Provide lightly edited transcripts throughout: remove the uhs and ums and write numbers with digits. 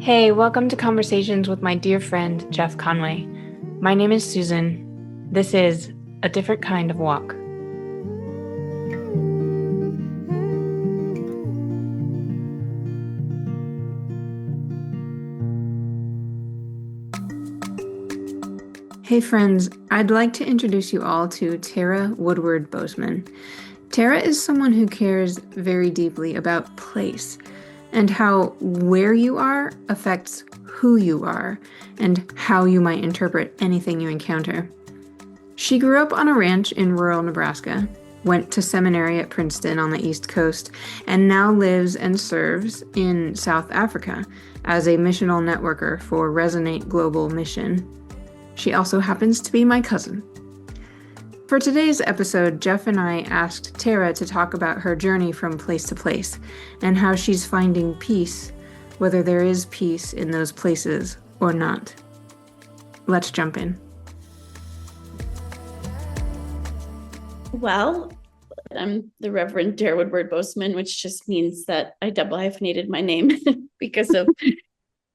Hey, welcome to Conversations with my dear friend, Jeff Conway. My name is Susan. This is A Different Kind of Walk. Hey friends, I'd like to introduce you all to Tara Woodward-Bosman. Tara is someone who cares very deeply about place and how where you are affects who you are and how you might interpret anything you encounter. She grew up on a ranch in rural Nebraska, went to seminary at Princeton on the East Coast, and now lives and serves in South Africa as a missional networker for Resonate Global Mission. She also happens to be my cousin. For today's episode, Jeff and I asked Tara to talk about her journey from place to place and how she's finding peace, whether there is peace in those places or not. Let's jump in. Well, I'm the Reverend Tara Woodward-Bosman, which just means that I double hyphenated my name because of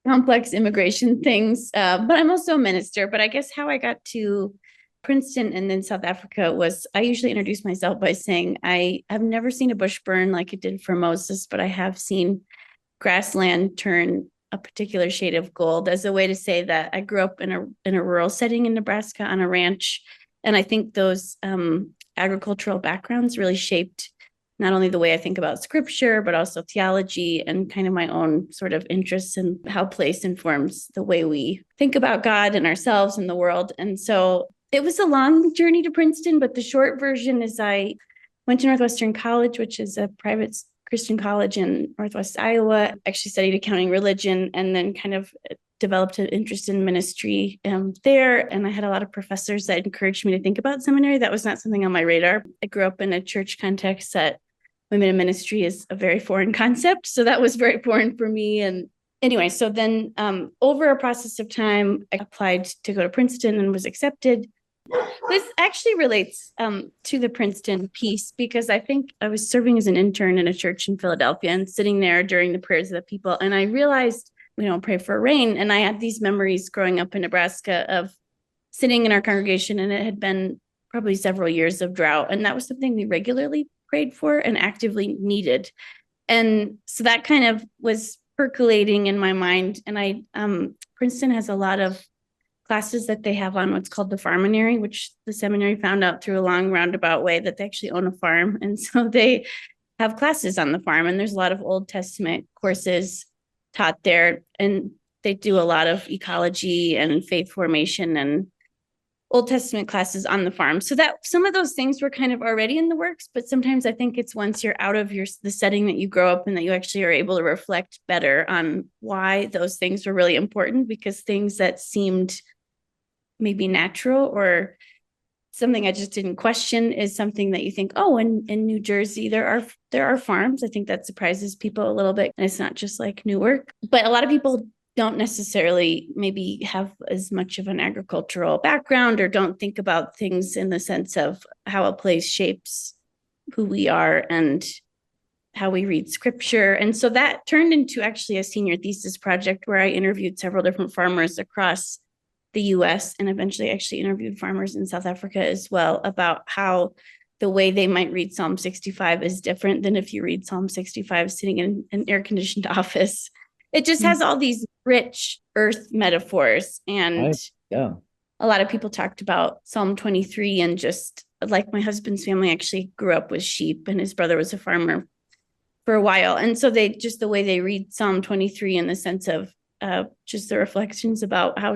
complex immigration things. But I'm also a minister. But I guess how I got to Princeton and then South Africa was I usually introduce myself by saying I have never seen a bush burn like it did for Moses, but I have seen grassland turn a particular shade of gold as a way to say that I grew up in a rural setting in Nebraska on a ranch. And I think those agricultural backgrounds really shaped not only the way I think about scripture, but also theology and kind of my own sort of interests in how place informs the way we think about God and ourselves and the world. And so it was a long journey to Princeton, but the short version is I went to Northwestern College, which is a private Christian college in Northwest Iowa. Actually studied accounting, religion, and then kind of developed an interest in ministry there. And I had a lot of professors that encouraged me to think about seminary. That was not something on my radar. I grew up in a church context that women in ministry is a very foreign concept. So that was very foreign for me. And anyway, so then over a process of time, I applied to go to Princeton and was accepted. This actually relates to the Princeton piece because I think I was serving as an intern in a church in Philadelphia and sitting there during the prayers of the people. And I realized we don't pray for rain. And I had these memories growing up in Nebraska of sitting in our congregation, and it had been probably several years of drought. And that was something we regularly prayed for and actively needed. And so that kind of was percolating in my mind. And Princeton has a lot of classes that they have on what's called the farminary, which the seminary found out through a long roundabout way that they actually own a farm. And so they have classes on the farm, and there's a lot of Old Testament courses taught there. And they do a lot of ecology and faith formation and Old Testament classes on the farm. So that some of those things were kind of already in the works, but sometimes I think it's once you're out of the setting that you grow up in that you actually are able to reflect better on why those things were really important, because things that seemed maybe natural or something I just didn't question is something that you think, oh, in New Jersey, there are farms. I think that surprises people a little bit. And it's not just like Newark, but a lot of people don't necessarily maybe have as much of an agricultural background or don't think about things in the sense of how a place shapes who we are and how we read scripture. And so that turned into actually a senior thesis project where I interviewed several different farmers across the US and eventually actually interviewed farmers in South Africa as well about how the way they might read Psalm 65 is different than if you read Psalm 65 sitting in an air-conditioned office. It just has all these rich earth metaphors. And a lot of people talked about Psalm 23 and just like my husband's family actually grew up with sheep and his brother was a farmer for a while. And so the way they read Psalm 23 in the sense of just the reflections about how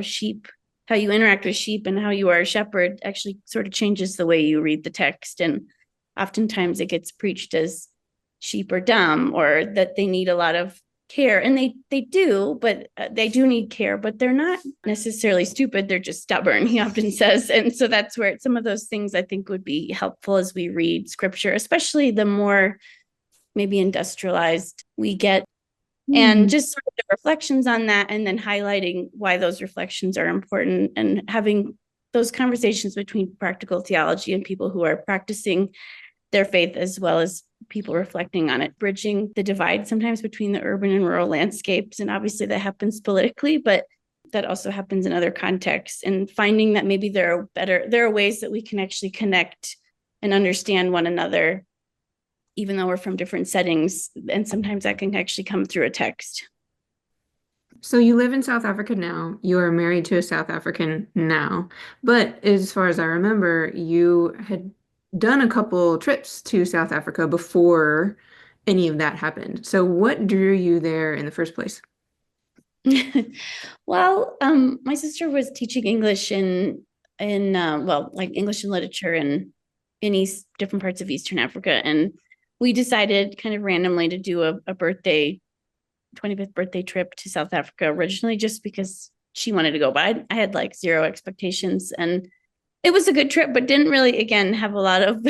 you interact with sheep and how you are a shepherd actually sort of changes the way you read the text. And oftentimes it gets preached as sheep are dumb or that they need a lot of care. And they do, but they do need care, but they're not necessarily stupid. They're just stubborn, he often says. And so that's where some of those things I think would be helpful as we read scripture, especially the more maybe industrialized we get. And just sort of the reflections on that and then highlighting why those reflections are important and having those conversations between practical theology and people who are practicing their faith as well as people reflecting on it, bridging the divide sometimes between the urban and rural landscapes. And obviously that happens politically, but that also happens in other contexts, and finding that maybe there are ways that we can actually connect and understand one another, even though we're from different settings. And sometimes that can actually come through a text. So you live in South Africa now. You are married to a South African now. But as far as I remember, you had done a couple trips to South Africa before any of that happened. So what drew you there in the first place? Well, my sister was teaching English like English and literature in different parts of Eastern Africa. And we decided kind of randomly to do a 25th birthday trip to South Africa originally, just because she wanted to go. But I had like zero expectations, and it was a good trip, but didn't really, again, have a lot of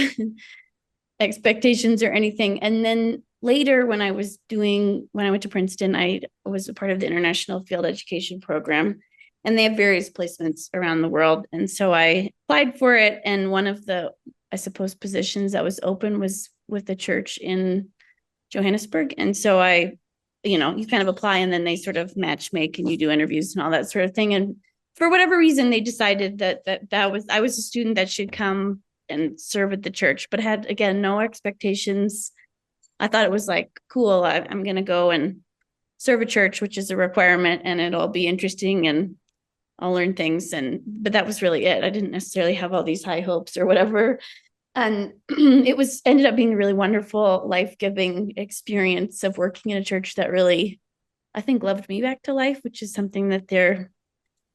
expectations or anything. And then later, when I went to Princeton, I was a part of the International Field Education Program, and they have various placements around the world. And so I applied for it. And one of the, I suppose, positions that was open was with the church in Johannesburg. And so you kind of apply, and then they sort of match make, and you do interviews and all that sort of thing. And for whatever reason, they decided that I was a student that should come and serve at the church, but had, again, no expectations. I thought it was like, cool, I'm going to go and serve a church, which is a requirement, and it'll be interesting and I'll learn things. But that was really it. I didn't necessarily have all these high hopes or whatever. And it ended up being a really wonderful, life-giving experience of working in a church that really, I think, loved me back to life, which is something that they're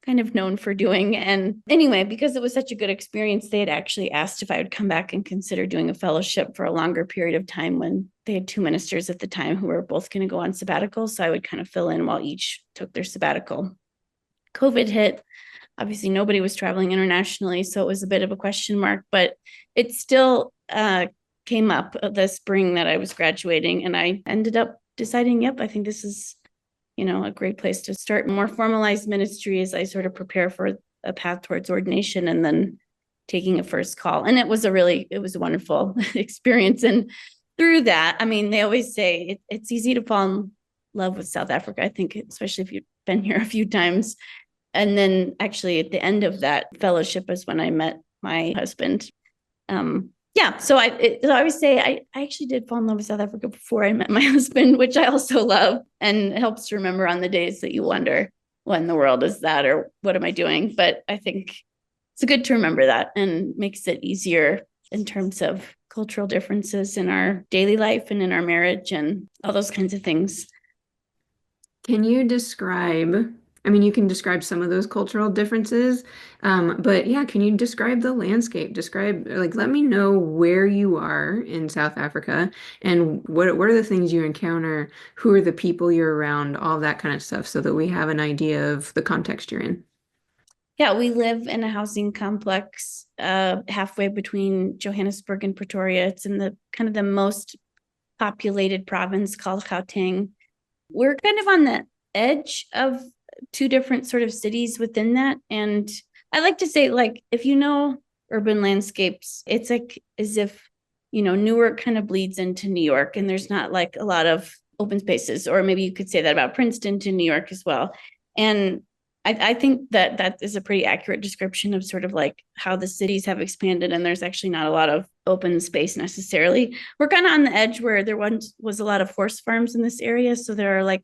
kind of known for doing. And anyway, because it was such a good experience, they had actually asked if I would come back and consider doing a fellowship for a longer period of time, when they had two ministers at the time who were both going to go on sabbatical. So I would kind of fill in while each took their sabbatical. COVID hit. Obviously, nobody was traveling internationally, so it was a bit of a question mark, but it still came up the spring that I was graduating, and I ended up deciding, yep, I think this is a great place to start more formalized ministry as I sort of prepare for a path towards ordination, and then taking a first call. And it was a wonderful experience. And through that, I mean, they always say it's easy to fall in love with South Africa, I think, especially if you've been here a few times. And then actually at the end of that fellowship is when I met my husband. So I always say I actually did fall in love with South Africa before I met my husband, which I also love, and it helps to remember on the days that you wonder, what in the world is that, or what am I doing? But I think it's good to remember that, and makes it easier in terms of cultural differences in our daily life and in our marriage and all those kinds of things. Can you describe, I mean, you can describe some of those cultural differences, but yeah, can you describe the landscape? Let me know where you are in South Africa, and what are the things you encounter, who are the people you're around, all that kind of stuff, so that we have an idea of the context you're in. Yeah, we live in a housing complex halfway between Johannesburg and Pretoria. It's in the kind of the most populated province called Gauteng. We're kind of on the edge of two different sort of cities within that. And I like to say, like, if you know urban landscapes, it's like as if, Newark kind of bleeds into New York, and there's not like a lot of open spaces, or maybe you could say that about Princeton to New York as well. And I think that is a pretty accurate description of sort of like how the cities have expanded, and there's actually not a lot of open space necessarily. We're kind of on the edge where there once was a lot of horse farms in this area. So there are like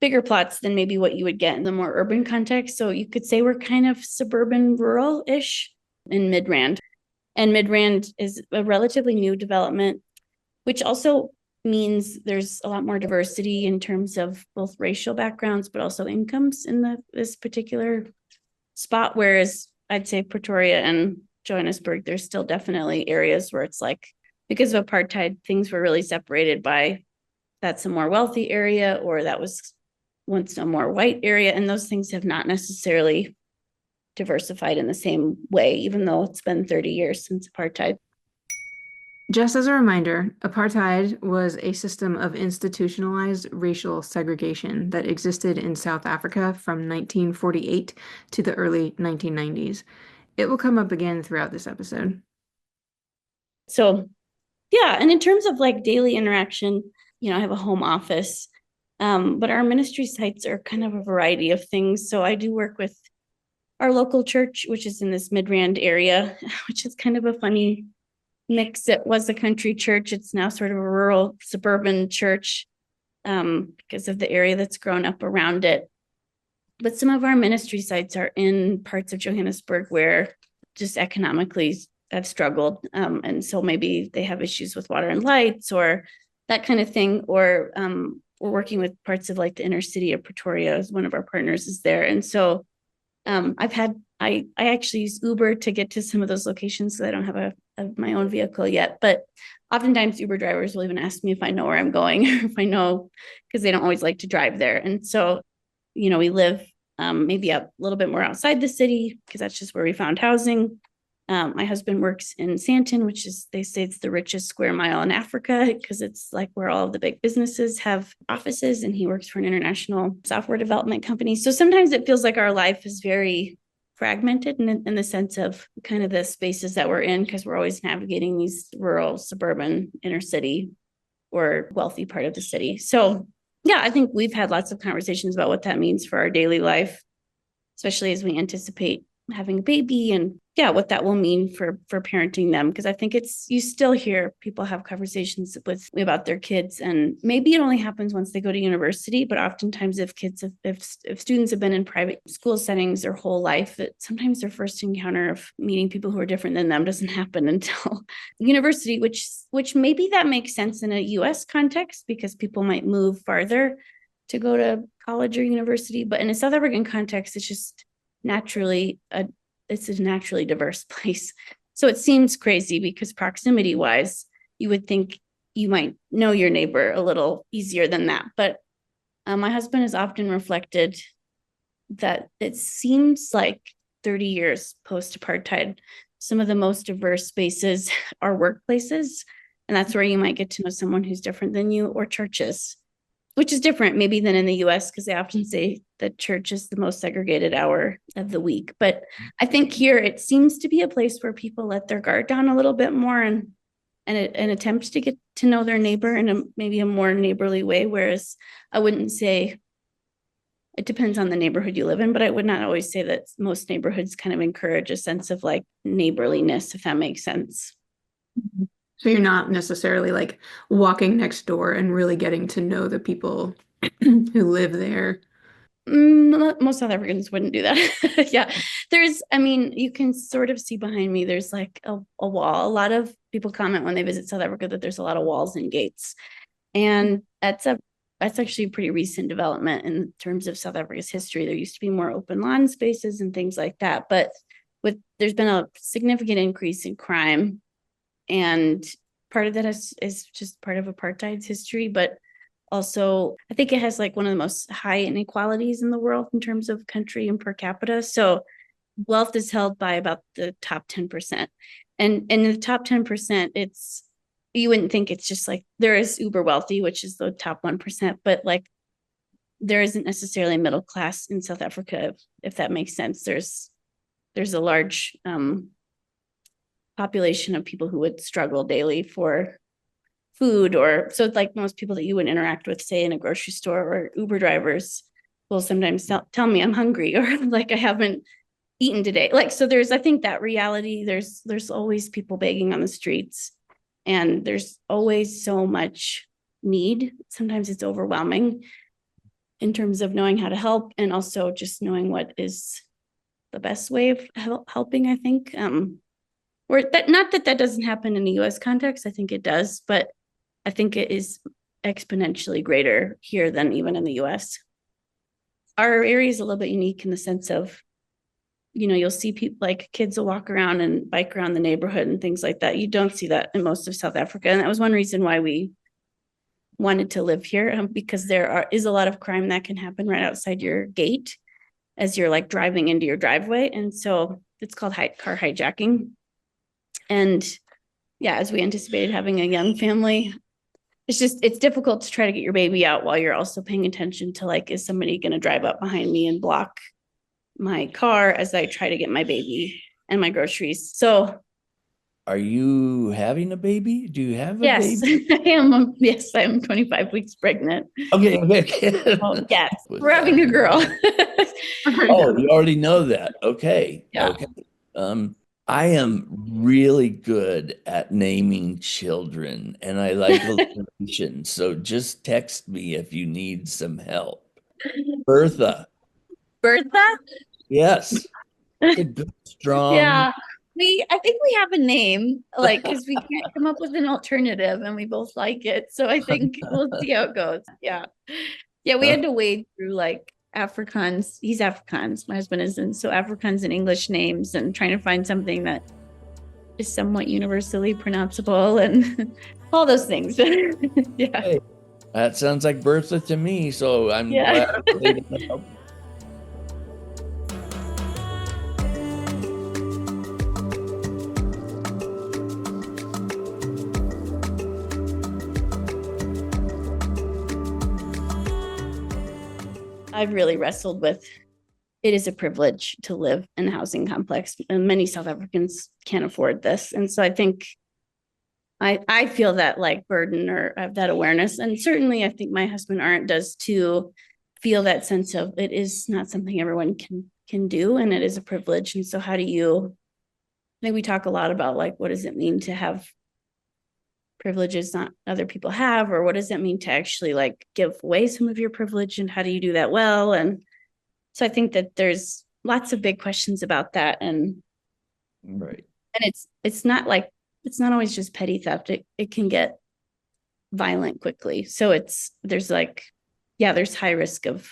bigger plots than maybe what you would get in the more urban context. So you could say we're kind of suburban rural-ish in Midrand. And Midrand is a relatively new development, which also means there's a lot more diversity in terms of both racial backgrounds, but also incomes in this particular spot. Whereas I'd say Pretoria and Johannesburg, there's still definitely areas where it's like, because of apartheid, things were really separated by, that's a more wealthy area, or that was once a more white area. And those things have not necessarily diversified in the same way, even though it's been 30 years since apartheid. Just as a reminder, apartheid was a system of institutionalized racial segregation that existed in South Africa from 1948 to the early 1990s. It will come up again throughout this episode. So Yeah. And in terms of like daily interaction, I have a home office, but our ministry sites are kind of a variety of things. So I do work with our local church, which is in this Midrand area, which is kind of a funny mix. It was a country church. It's now sort of a rural suburban church, because of the area that's grown up around it. But some of our ministry sites are in parts of Johannesburg where just economically have struggled. And so maybe they have issues with water and lights or that kind of thing. Or we're working with parts of like the inner city of Pretoria, as one of our partners is there. And so I actually use Uber to get to some of those locations because I don't have my own vehicle yet. But oftentimes Uber drivers will even ask me if I know where I'm going, or if I know, because they don't always like to drive there. And so, we live maybe a little bit more outside the city because that's just where we found housing. My husband works in Sandton, which is, they say it's the richest square mile in Africa because it's like where all of the big businesses have offices, and he works for an international software development company. So sometimes it feels like our life is very fragmented in the sense of kind of the spaces that we're in, because we're always navigating these rural, suburban, inner city or wealthy part of the city. So yeah, I think we've had lots of conversations about what that means for our daily life, especially as we anticipate having a baby, and what that will mean for parenting them. Because I think you still hear people have conversations about their kids, and maybe it only happens once they go to university, but oftentimes if students have been in private school settings their whole life, that sometimes their first encounter of meeting people who are different than them doesn't happen until university, which maybe that makes sense in a US context because people might move farther to go to college or university, but in a South African context, it's just it's a naturally diverse place. So it seems crazy because proximity wise, you would think you might know your neighbor a little easier than that. But my husband has often reflected that it seems like 30 years post-apartheid, some of the most diverse spaces are workplaces. And that's where you might get to know someone who's different than you, or churches, which is different maybe than in the US, because they often say that church is the most segregated hour of the week. But I think here it seems to be a place where people let their guard down a little bit more and attempt to get to know their neighbor in maybe a more neighborly way. Whereas I wouldn't say, it depends on the neighborhood you live in, but I would not always say that most neighborhoods kind of encourage a sense of like neighborliness, if that makes sense. Mm-hmm. So you're not necessarily like walking next door and really getting to know the people who live there. Most South Africans wouldn't do that. Yeah. You can sort of see behind me, there's like a wall. A lot of people comment when they visit South Africa that there's a lot of walls and gates. And that's actually a pretty recent development in terms of South Africa's history. There used to be more open lawn spaces and things like that. But there's been a significant increase in crime. And part of that is just part of apartheid's history, but also I think it has like one of the most high inequalities in the world in terms of country and per capita. So wealth is held by about the top 10%. And in the top 10%, you wouldn't think it's just like there is uber wealthy, which is the top 1%, but like there isn't necessarily a middle class in South Africa, if that makes sense. There's a large population of people who would struggle daily for food, or so it's like most people that you would interact with, say in a grocery store, or Uber drivers will sometimes tell me I'm hungry, or like I haven't eaten today. Like, so I think that reality, there's always people begging on the streets, and there's always so much need. Sometimes it's overwhelming in terms of knowing how to help, and also just knowing what is the best way of helping, I think. Or that, not that doesn't happen in the US context, I think it does, but I think it is exponentially greater here than even in the US. Our area is a little bit unique in the sense of, you'll see people, like kids will walk around and bike around the neighborhood and things like that. You don't see that in most of South Africa. And that was one reason why we wanted to live here, because there is a lot of crime that can happen right outside your gate as you're like driving into your driveway. And so it's called car hijacking. And yeah, as we anticipated having a young family, it's difficult to try to get your baby out while you're also paying attention to like, is somebody going to drive up behind me and block my car as I try to get my baby and my groceries? So Are you having a baby? Do you have a Yes, baby? I am. Yes, I'm 25 weeks pregnant. Okay, okay. Oh, yes, With we're that. having a girl. Oh, you already know that. Okay. Yeah. Okay. Um, I am really good at naming children and I like alliteration. So just text me if you need some help. Bertha. Bertha? Yes. It's a good, strong. Yeah. I think we have a name, like, because we can't come up with an alternative and we both like it. So I think we'll see how it goes. Yeah. Yeah, we had to wade through like Afrikaans. He's Afrikaans. My husband isn't. So Afrikaans and English names and trying to find something that is somewhat universally pronounceable and all those things. Yeah. Hey, that sounds like Bertha to me. So I'm Yeah. glad they can help. I've really wrestled with it is a privilege to live in a housing complex, and many South Africans can't afford this. And so I think I feel that like burden or have that awareness. And certainly I think my husband Arndt does too, feel that sense of it is not something everyone can do, and it is a privilege. And so how do you, I think we talk a lot about like what does it mean to have privileges not other people have, or what does that mean to actually like give away some of your privilege, and how do you do that well? And so I think that there's lots of big questions about that. Right. And it's not like it's not always just petty theft. It can get violent quickly. So there's like, yeah, there's high risk of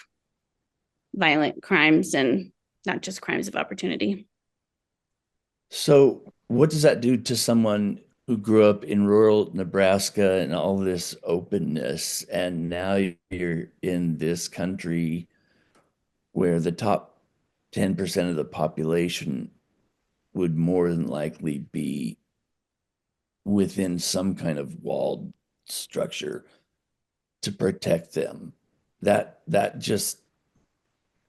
violent crimes and not just crimes of opportunity. So what does that do to someone who grew up in rural Nebraska and all this openness, and now you're in this country where the top 10% of the population would more than likely be within some kind of walled structure to protect them? That just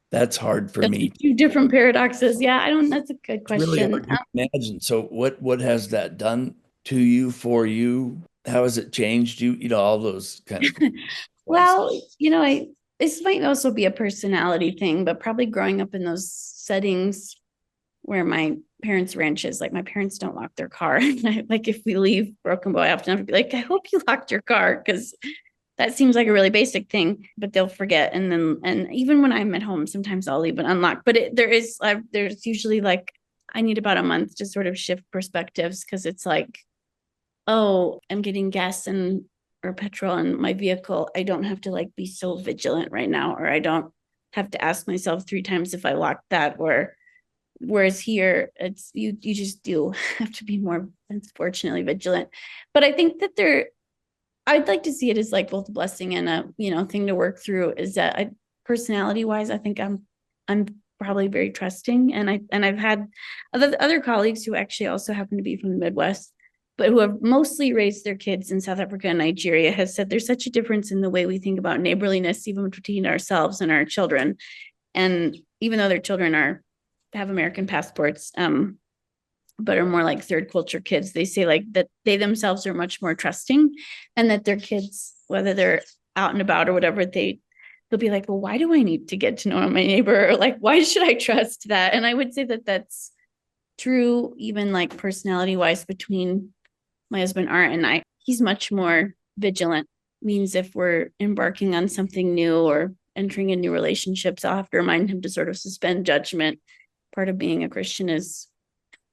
that's hard for That's me. two different paradoxes. Yeah, that's a good It's really question. hard to imagine. So what has that done to you, for you? How has it changed you? You know, all those kind of Well, this might also be a personality thing, but probably growing up in those settings where my parents' ranches, like my parents don't lock their car. Like if we leave Broken Bow, I often have to be like, I hope you locked your car, because that seems like a really basic thing, but they'll forget. And even when I'm at home, sometimes I'll leave it unlocked. But there's usually like I need about a month to sort of shift perspectives, because it's like, oh, I'm getting gas or petrol in my vehicle. I don't have to like be so vigilant right now, or I don't have to ask myself 3 times if I locked that. Or whereas here, it's you just do have to be more, unfortunately, vigilant. But I think that I'd like to see it as like both a blessing and a thing to work through. Is that personality wise, I think I'm probably very trusting, and I've had other colleagues who actually also happen to be from the Midwest, but who have mostly raised their kids in South Africa and Nigeria, has said there's such a difference in the way we think about neighborliness, even between ourselves and our children. And even though their children have American passports, but are more like third culture kids, they say like that they themselves are much more trusting, and that their kids, whether they're out and about or whatever, they'll be like, well, why do I need to get to know my neighbor? Or like, why should I trust that? And I would say that that's true, even like personality wise, between my husband Art and I. He's much more vigilant, means if we're embarking on something new or entering in new relationships, I'll have to remind him to sort of suspend judgment. Part of being a Christian is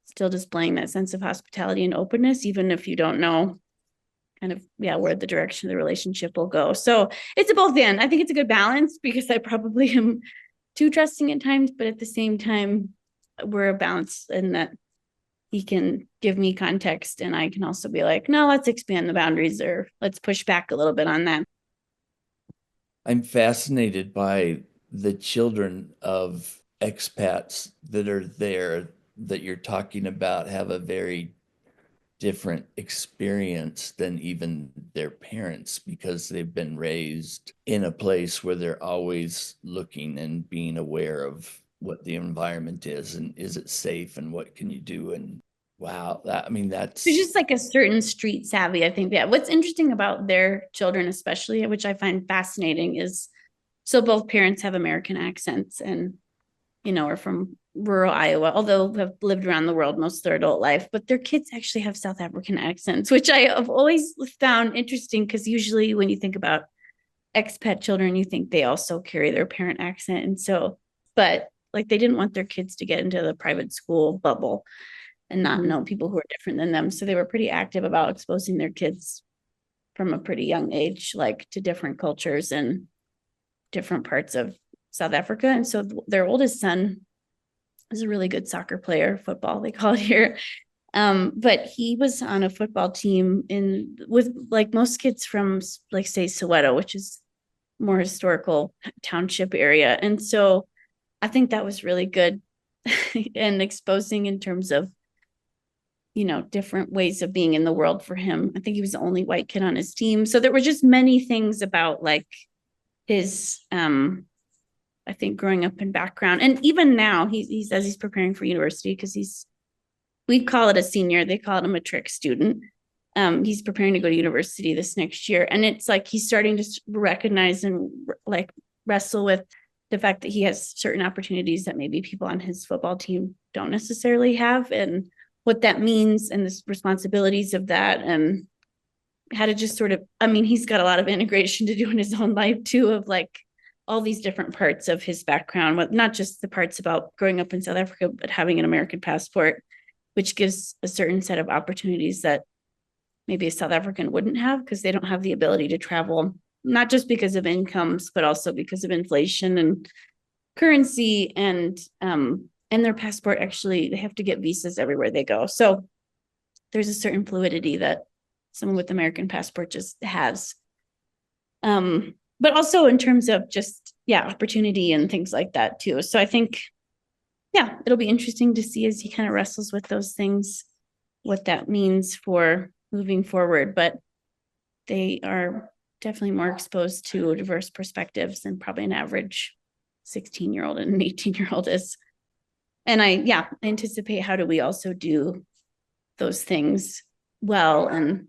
still displaying that sense of hospitality and openness, even if you don't know kind of, where the direction of the relationship will go. So it's a both end. I think it's a good balance, because I probably am too trusting at times, but at the same time, we're a balance in that he can give me context, and I can also be like, no, let's expand the boundaries, or let's push back a little bit on that. I'm fascinated by the children of expats that are there that you're talking about have a very different experience than even their parents, because they've been raised in a place where they're always looking and being aware of what the environment is and is it safe and what can you do. And Wow. That's There's just like a certain street savvy, I think. Yeah. What's interesting about their children, especially, which I find fascinating, is so both parents have American accents and, are from rural Iowa, although have lived around the world most of their adult life, but their kids actually have South African accents, which I have always found interesting because usually when you think about expat children, you think they also carry their parent accent. And so, but like they didn't want their kids to get into the private school bubble and not know people who are different than them. So they were pretty active about exposing their kids from a pretty young age, like to different cultures and different parts of South Africa. And so their oldest son is a really good soccer player, football, they call it here. But he was on a football team with like most kids from like say Soweto, which is more historical township area. And so I think that was really good and exposing in terms of, different ways of being in the world for him. I think he was the only white kid on his team. So there were just many things about like his, I think growing up in background. And even now he says he's preparing for university because we call it a senior. They call it a matric student. He's preparing to go to university this next year. And it's like, he's starting to recognize and like wrestle with the fact that he has certain opportunities that maybe people on his football team don't necessarily have, and what that means and the responsibilities of that, and how to just sort of, he's got a lot of integration to do in his own life too, of like all these different parts of his background, not just the parts about growing up in South Africa, but having an American passport, which gives a certain set of opportunities that maybe a South African wouldn't have because they don't have the ability to travel, not just because of incomes, but also because of inflation and currency and their passport. Actually, they have to get visas everywhere they go. So there's a certain fluidity that someone with American passport just has. But also in terms of just, opportunity and things like that too. So I think, it'll be interesting to see as he kind of wrestles with those things, what that means for moving forward. But they are definitely more exposed to diverse perspectives than probably an average 16-year-old and an 18-year-old is. And I anticipate how do we also do those things well and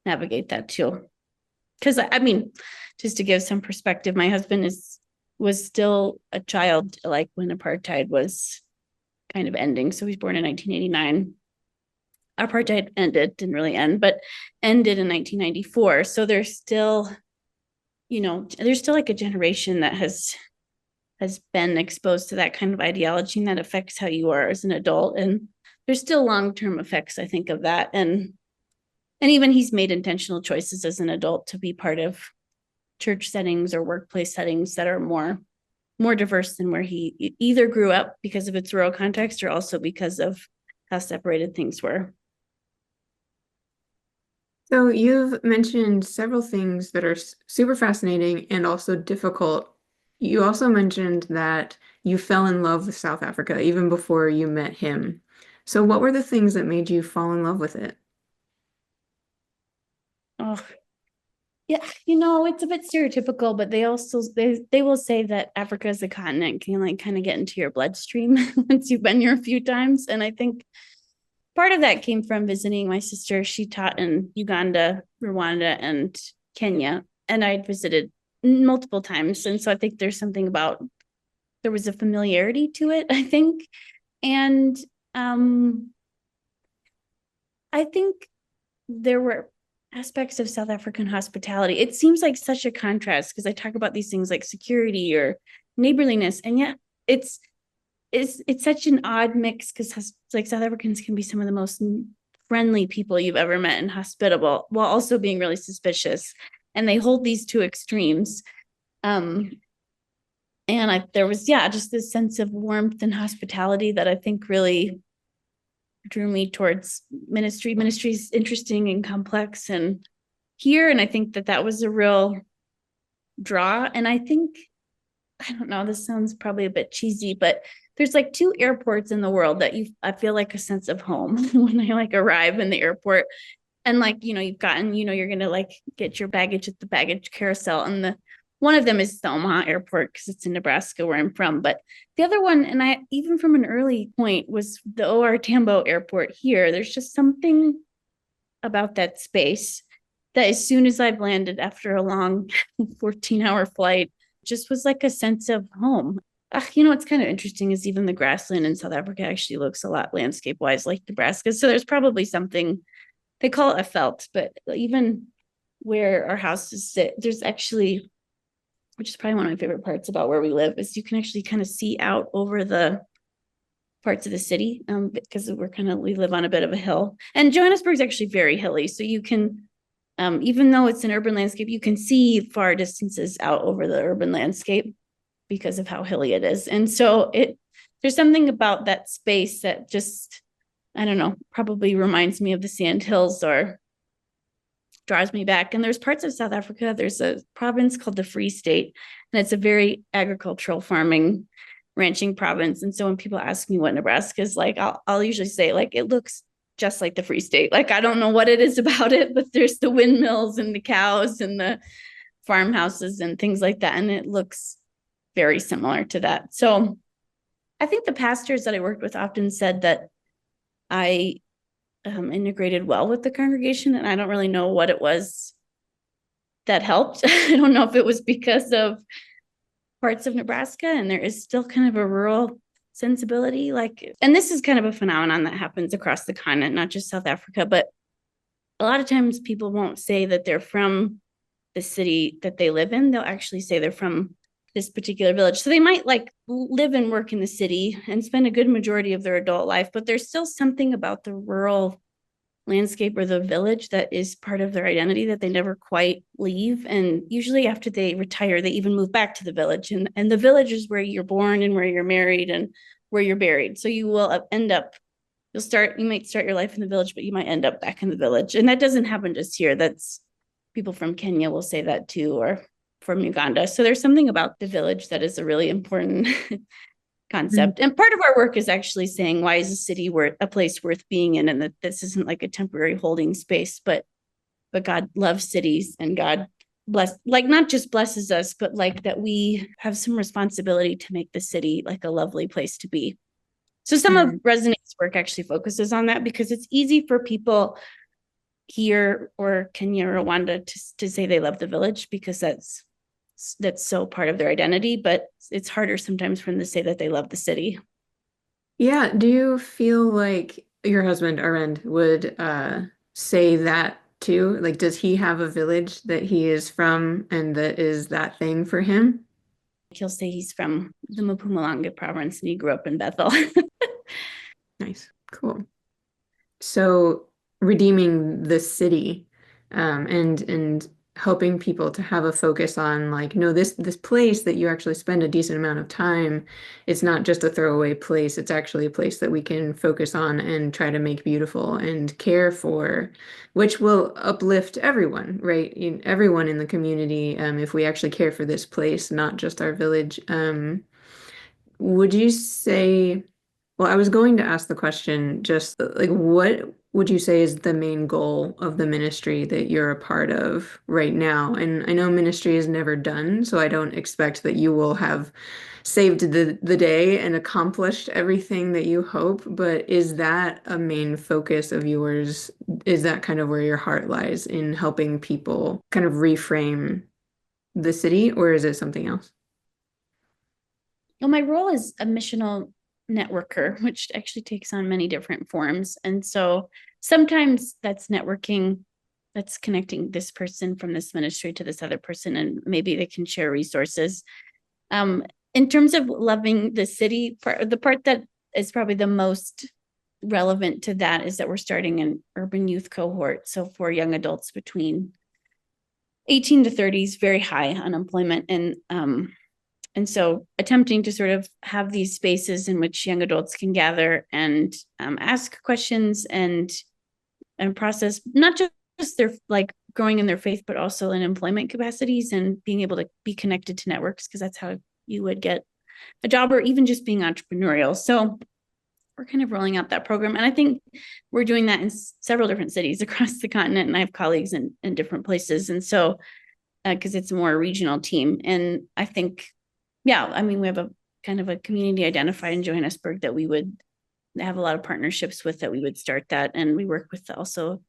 navigate that too. Because just to give some perspective, my husband was still a child like when apartheid was kind of ending. So he was born in 1989. Apartheid didn't really end, but ended in 1994. So there's still, like a generation that has been exposed to that kind of ideology, and that affects how you are as an adult. And there's still long-term effects, I think, of that. And even he's made intentional choices as an adult to be part of church settings or workplace settings that are more diverse than where he either grew up because of its rural context or also because of how separated things were. So you've mentioned several things that are super fascinating and also difficult. You also mentioned that you fell in love with South Africa even before you met him. So what were the things that made you fall in love with it? Oh, yeah, it's a bit stereotypical, but they will say that Africa as a continent can like kind of get into your bloodstream once you've been here a few times. And I think part of that came from visiting my sister. She taught in Uganda, Rwanda, and Kenya, and I'd visited multiple times. And so I think there's something about, there was a familiarity to it, I think. And I think there were aspects of South African hospitality. It seems like such a contrast because I talk about these things like security or neighborliness, and yet it's such an odd mix because like South Africans can be some of the most friendly people you've ever met and hospitable while also being really suspicious, and they hold these two extremes. And there was just this sense of warmth and hospitality that I think really drew me towards ministry. Ministry is interesting and complex and here, and I think that was a real draw. And I think, I don't know, this sounds probably a bit cheesy, but there's like 2 airports in the world that I feel like a sense of home when I like arrive in the airport. And like, you've gotten, you're going to like get your baggage at the baggage carousel, and One of them is the Omaha airport because it's in Nebraska where I'm from. But the other one, and I even from an early point, was the O.R. Tambo airport here. There's just something about that space that as soon as I've landed after a long 14-hour flight, just was like a sense of home. What's kind of interesting is even the grassland in South Africa actually looks a lot landscape-wise like Nebraska. So there's probably something, they call it a felt, but even where our houses sit, there's actually, which is probably one of my favorite parts about where we live, is you can actually kind of see out over the parts of the city because we live on a bit of a hill. And Johannesburg is actually very hilly. So you can, even though it's an urban landscape, you can see far distances out over the urban landscape because of how hilly it is. And so there's something about that space that just, I don't know, probably reminds me of the sand hills or draws me back. And there's parts of South Africa, there's a province called the Free State, and it's a very agricultural farming, ranching province. And so when people ask me what Nebraska is like, I'll usually say, like, it looks just like the Free State. Like, I don't know what it is about it, but there's the windmills and the cows and the farmhouses and things like that. And it looks very similar to that. So I think the pastors that I worked with often said that I integrated well with the congregation, and I don't really know what it was that helped. I don't know if it was because of parts of Nebraska and there is still kind of a rural sensibility, and this is kind of a phenomenon that happens across the continent, not just South Africa, but a lot of times people won't say that they're from the city that they live in. They'll actually say they're from this particular village. So they might live and work in the city and spend a good majority of their adult life, but there's still something about the rural landscape or the village that is part of their identity that they never quite leave. And usually after they retire, they even move back to the village. And the village is where you're born and where you're married and where you're buried. So you will end up, you might start your life in the village, but you might end up back in the village. And that doesn't happen just here. That's people from Kenya will say that too, or from Uganda. So there's something about the village that is a really important concept. And part of our work is actually saying, why is a city a place worth being in? And that this isn't like a temporary holding space, but God loves cities, and God not just blesses us, but that we have some responsibility to make the city like a lovely place to be. So some of Resonate's work actually focuses on that, because it's easy for people here or Kenya or Rwanda to say they love the village because that's so part of their identity, but it's harder sometimes for them to say that they love the city. Yeah. Do you feel like your husband, Arend, would say that too? Like, does he have a village that he is from and that is that thing for him? He'll say he's from the Mpumalanga province and he grew up in Bethel. Nice. Cool. So redeeming the city and helping people to have a focus on this place that you actually spend a decent amount of time, it's not just a throwaway place, it's actually a place that we can focus on and try to make beautiful and care for, which will uplift everyone, right? Everyone in the community, if we actually care for this place, not just our village. Would you say, well, I was going to ask the question, just what would you say is the main goal of the ministry that you're a part of right now? And I know ministry is never done, so I don't expect that you will have saved the day and accomplished everything that you hope, but is that a main focus of yours? Is that kind of where your heart lies, in helping people kind of reframe the city, or is it something else? Well, my role is a missional networker, which actually takes on many different forms. And so sometimes that's networking, that's connecting this person from this ministry to this other person, and maybe they can share resources. In terms of loving the city, the part that is probably the most relevant to that is that we're starting an urban youth cohort. So for young adults between 18 to 30s, very high unemployment. And so attempting to sort of have these spaces in which young adults can gather and ask questions and process not just their growing in their faith, but also in employment capacities and being able to be connected to networks, because that's how you would get a job, or even just being entrepreneurial. So we're kind of rolling out that program. And I think we're doing that in several different cities across the continent. And I have colleagues in different places. And so because it's a more regional team. And I think, yeah, I mean, we have a kind of a community identified in Johannesburg that we would have a lot of partnerships with, that we would start that. And we work with also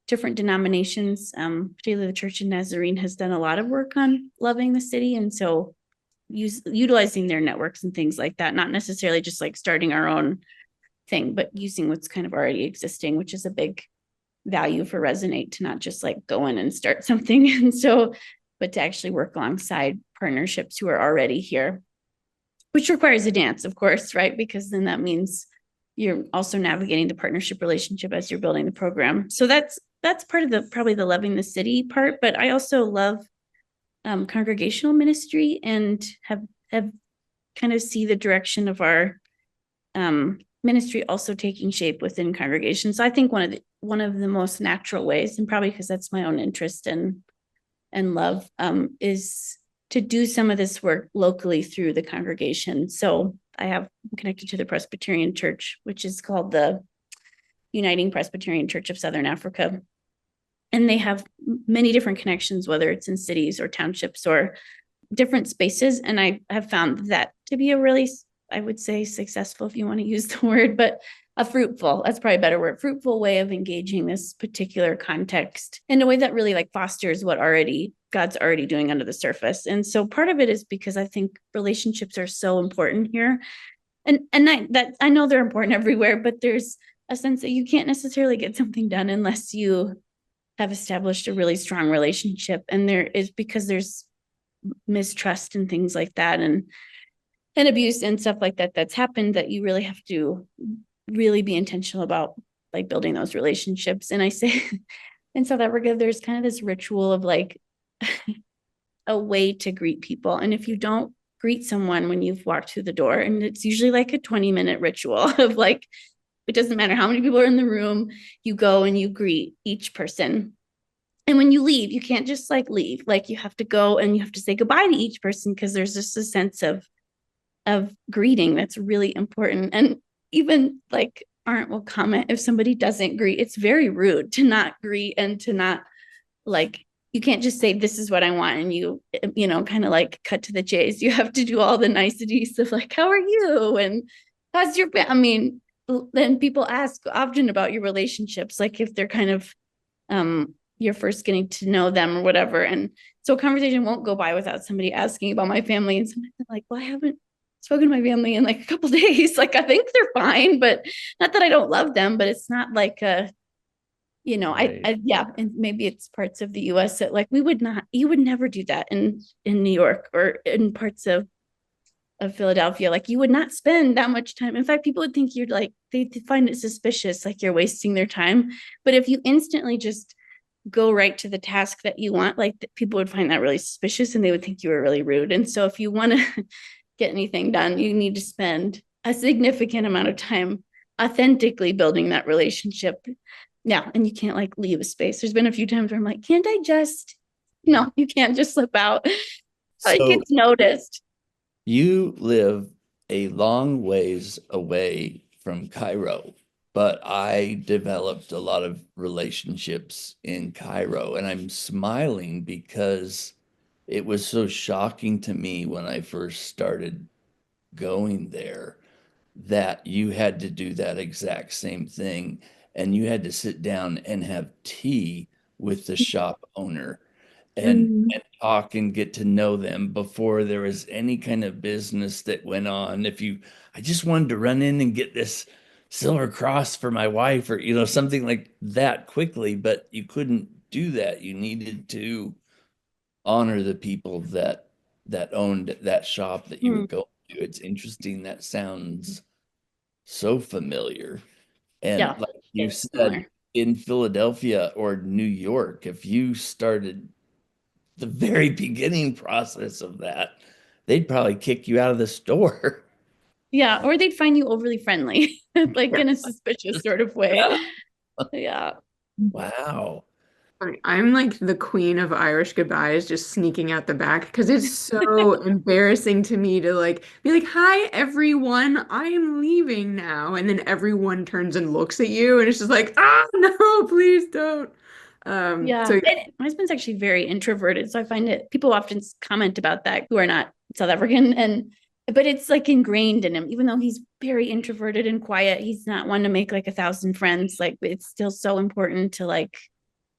different denominations, particularly the Church of Nazarene has done a lot of work on loving the city. And so utilizing their networks and things like that, not necessarily just like starting our own thing, but using what's kind of already existing, which is a big value for Resonate, to not just like go in and start something. And so, but to actually work alongside partnerships who are already here, which requires a dance, of course, right? Because then that means you're also navigating the partnership relationship as you're building the program. So that's part of the, probably the loving the city part. But I also love congregational ministry, and have kind of see the direction of our ministry also taking shape within congregations. So I think one of the most natural ways, and probably because that's my own interest and love, is to do some of this work locally through the congregation. So I'm connected to the Presbyterian Church, which is called the Uniting Presbyterian Church of Southern Africa. And they have many different connections, whether it's in cities or townships or different spaces. And I have found that to be a really, I would say, successful, if you want to use the word, but a fruitful, that's probably a better word, fruitful way of engaging this particular context in a way that really like fosters what God's already doing under the surface. And so part of it is because I think relationships are so important here. And I know they're important everywhere, but there's a sense that you can't necessarily get something done unless you have established a really strong relationship. And there is, because there's mistrust and things like that, and abuse and stuff like that that's happened, that you really have to really be intentional about like building those relationships. And I say in South Africa, there's kind of this ritual of like a way to greet people. And if you don't greet someone when you've walked through the door, and it's usually like a 20-minute ritual of like, it doesn't matter how many people are in the room, you go and you greet each person. And when you leave, you can't just like leave, like you have to go and you have to say goodbye to each person, because there's just a sense of greeting that's really important. And even like Arndt will comment, if somebody doesn't greet, it's very rude to not greet, and to not like, you can't just say, this is what I want, and you kind of like cut to the chase. You have to do all the niceties of like, how are you? And how's your, I mean, then people ask often about your relationships, like if they're kind of, you're first getting to know them or whatever. And so a conversation won't go by without somebody asking about my family. And sometimes I'm like, well, I haven't spoken to my family in like a couple of days. Like, I think they're fine, but not that I don't love them, but it's not like a, right. Yeah. And maybe it's parts of the US that like, you would never do that in New York or in parts of Philadelphia. Like, you would not spend that much time. In fact, people would think you're like, they find it suspicious, like you're wasting their time. But if you instantly just go right to the task that you want, like people would find that really suspicious, and they would think you were really rude. And so if you want to get anything done, you need to spend a significant amount of time authentically building that relationship. Yeah. And you can't like leave a space. There's been a few times where I'm like, can't I just, no, you can't just slip out. It gets noticed. You live a long ways away from Cairo, but I developed a lot of relationships in Cairo, and I'm smiling because it was so shocking to me when I first started going there that you had to do that exact same thing, and you had to sit down and have tea with the shop owner and talk and get to know them before there was any kind of business that went on. I just wanted to run in and get this silver cross for my wife, or something like that quickly, but you couldn't do that. You needed to honor the people that owned that shop that you were going to. It's interesting. That sounds so familiar. And Yeah, like you it's said, similar. in Philadelphia or New York, if you started the very beginning process of that, they'd probably kick you out of the store. Yeah, or they'd find you overly friendly, like in a suspicious sort of way. Yeah. Wow. I'm like the queen of Irish goodbyes, just sneaking out the back because it's so embarrassing to me to like be like, "Hi everyone, I am leaving now," and then everyone turns and looks at you, and it's just like, "Ah, no, please don't." Yeah. So And my husband's actually very introverted. So I find it, people often comment about that who are not South African. But it's like ingrained in him, even though he's very introverted and quiet. He's not one to make like 1,000 friends. Like it's still so important to like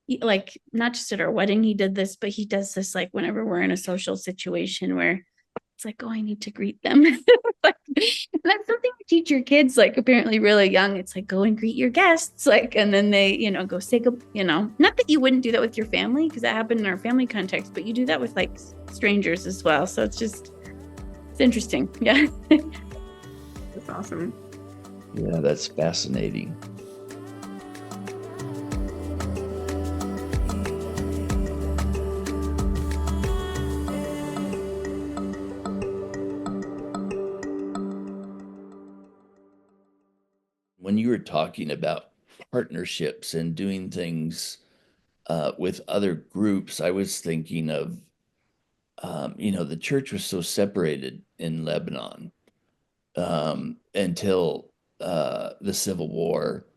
not just at our wedding, he did this, but he does this like whenever we're in a social situation where it's like, oh, I need to greet them. Like, that's something you teach your kids, like apparently really young. It's like, go and greet your guests. Like, and then they, go say, not that you wouldn't do that with your family, because that happened in our family context, but you do that with like strangers as well. So it's interesting. Yeah. that's awesome. Yeah, that's fascinating. When you were talking about partnerships and doing things with other groups, I was thinking of, the church was so separated in Lebanon until the Civil War.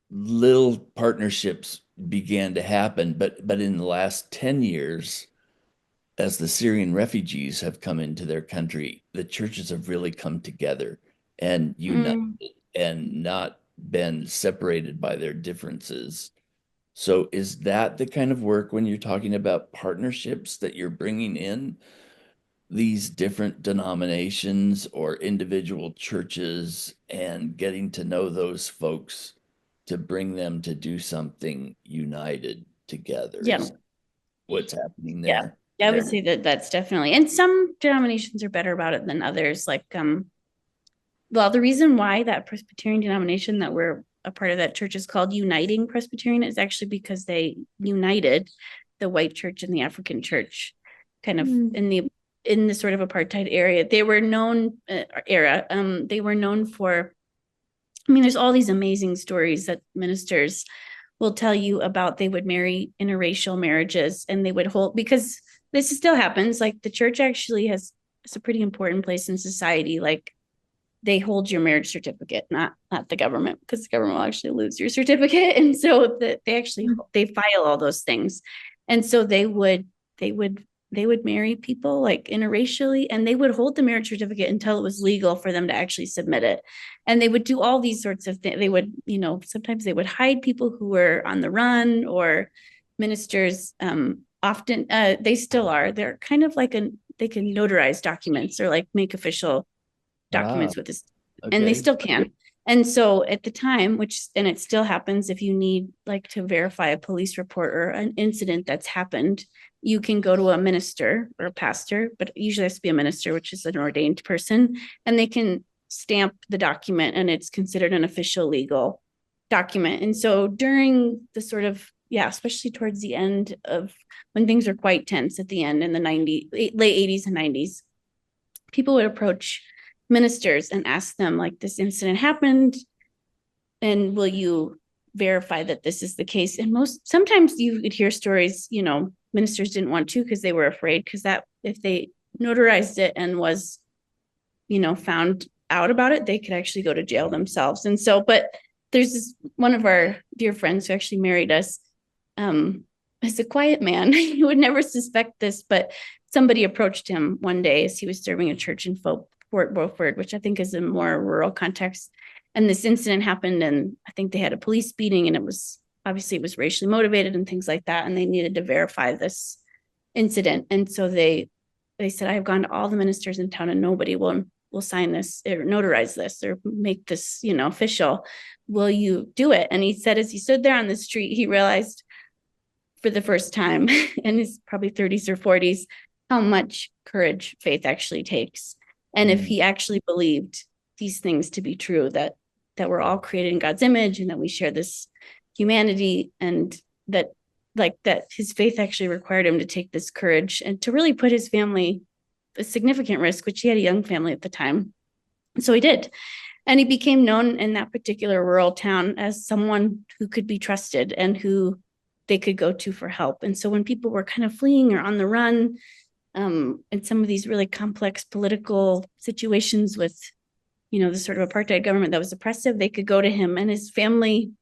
Little partnerships began to happen, but in the last 10 years, as the Syrian refugees have come into their country, the churches have really come together and united and not been separated by their differences. So is that the kind of work when you're talking about partnerships that you're bringing in these different denominations or individual churches and getting to know those folks to bring them to do something united together? Yeah. Is what's happening Yeah. there? I would say that's definitely, and some denominations are better about it than others. Like, well, the reason why that Presbyterian denomination that we're a part of, that church, is called Uniting Presbyterian is actually because they united the white church and the African church kind of in the sort of apartheid area. They were known they were known for, there's all these amazing stories that ministers will tell you about. They would marry interracial marriages, and they would hold, because this still happens, like the church actually has a pretty important place in society. Like they hold your marriage certificate, not the government, because the government will actually lose your certificate. And so they file all those things. And so they would marry people like interracially, and they would hold the marriage certificate until it was legal for them to actually submit it. And they would do all these sorts of things. They would, sometimes they would hide people who were on the run, or ministers, often, they still are. They're kind of like they can notarize documents or like make official documents with this, and they still can. And so at the time, and it still happens, if you need like to verify a police report or an incident that's happened, you can go to a minister or a pastor, but it usually has to be a minister, which is an ordained person, and they can stamp the document, and it's considered an official legal document. And so during the sort of, especially towards the end of when things are quite tense at the end in the late 80s and 90s, people would approach ministers and ask them, like, this incident happened, and will you verify that this is the case? And sometimes you could hear stories, ministers didn't want to because they were afraid, because that if they notarized it and was, found out about it, they could actually go to jail themselves. And so, but there's one of our dear friends who actually married us, is a quiet man. You would never suspect this, but somebody approached him one day as he was serving a church in Fort Beaufort, which I think is a more rural context. And this incident happened, and I think they had a police beating, and it was racially motivated and things like that. And they needed to verify this incident. And so they said, I have gone to all the ministers in town, and nobody will sign this or notarize this or make this, official. Will you do it? And he said, as he stood there on the street, he realized for the first time in his probably 30s or 40s, how much courage faith actually takes. And if he actually believed these things to be true, that we're all created in God's image, and that we share this humanity, and that his faith actually required him to take this courage and to really put his family at a significant risk, which he had a young family at the time. So he did. And he became known in that particular rural town as someone who could be trusted and who they could go to for help. And so when people were kind of fleeing or on the run, in some of these really complex political situations with, the sort of apartheid government that was oppressive, they could go to him, and his family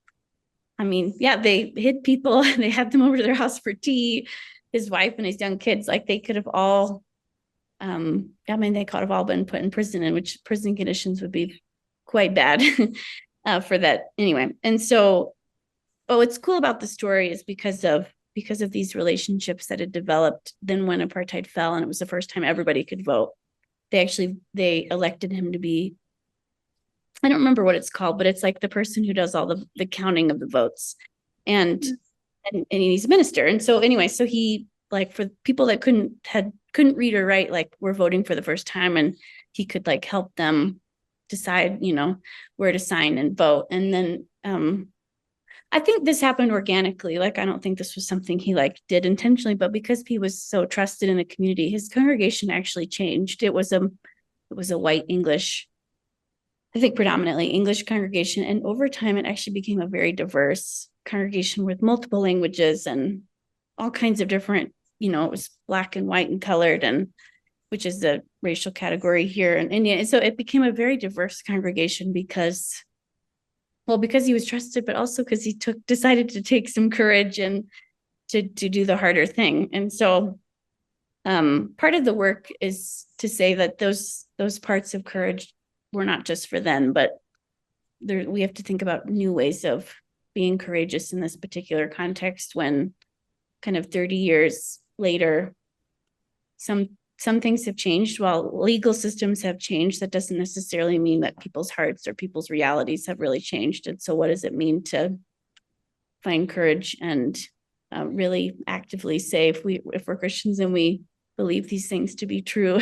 I mean, yeah, they hid people. They had them over to their house for tea. His wife and his young kids, like they could have all, I mean, they could have all been put in prison, in which prison conditions would be quite bad for that anyway. And so, what's cool about the story is because of these relationships that had developed. Then when apartheid fell and it was the first time everybody could vote, they elected him to be, I don't remember what it's called, but it's like the person who does all the counting of the votes. And he's a minister. And so anyway, so he, like, for people that couldn't read or write, like were voting for the first time, and he could like help them decide, where to sign and vote. And then I think this happened organically. Like, I don't think this was something he like did intentionally, but because he was so trusted in the community, his congregation actually changed. It was a white English, I think predominantly English congregation. And over time, it actually became a very diverse congregation with multiple languages and all kinds of different, it was black and white and colored, and which is the racial category here in India. And so it became a very diverse congregation because he was trusted, but also because he decided to take some courage and to do the harder thing. And so part of the work is to say that those parts of courage were not just for them, but we have to think about new ways of being courageous in this particular context, when kind of 30 years later, some things have changed. While legal systems have changed, that doesn't necessarily mean that people's hearts or people's realities have really changed. And so what does it mean to find courage and really actively say, if we're Christians and we believe these things to be true,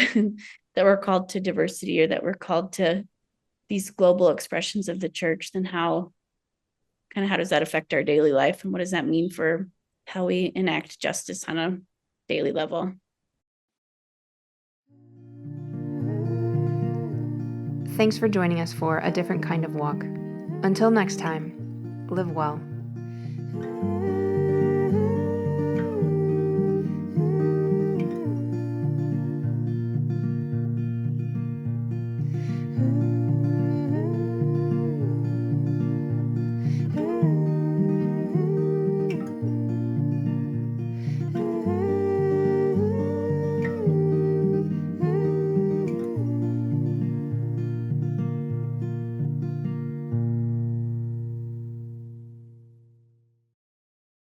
that we're called to diversity, or that we're called to these global expressions of the church, then how does that affect our daily life? And what does that mean for how we enact justice on a daily level? Thanks for joining us for A Different Kind of Walk. Until next time, live well.